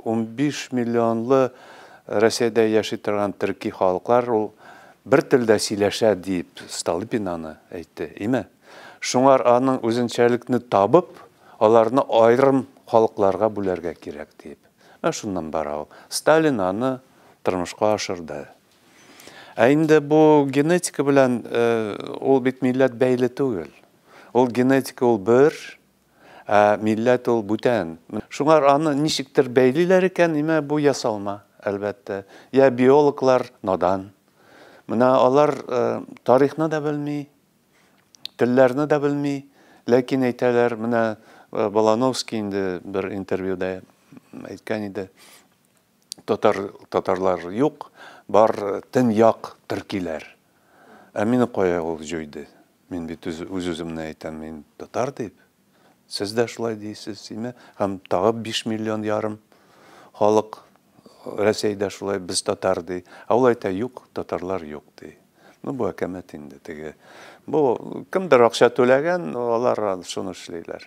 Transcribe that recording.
15 миллионлы Россияда яши торган төрки халыклар ул бер телдә сөйләшә дип Столыпин аны әйтте, име? Шуңар аның үзенчәлекне табып, аларны айрым халыкларга бүләргә кирәк дип. Шуннан бара ул. Сталин аны тормышка ашырды. Ә инде бу генетика белән ул бит милләт бәйле түгел. Ул генетика ул бер, ә милләт ул бүтән. Шуңар аны ничектер бәйлиләр икән, име бу ясалма, әлбәттә. Я биологлар надан. Менә алар тарихны да белми, телләрне дә белми, ләкин әйтәләр, менә Балановский инде бер интервьюда әйткән иде. Татарлар юк, бар төньяк төркиләр. Ә мине кая ул җуйды? Мин бит үз-үземне әйтәм, мин татар дип. Сез дә шулай дисез, име? Һәм тагы 5 миллион ярым халык Россиядә шулай без татар ди. Ә ул әйтә, юк, татарлар юк ди. Бу әкәмәт инде теге. Бу кемдер акча түләгән, алар шуны эшлиләр.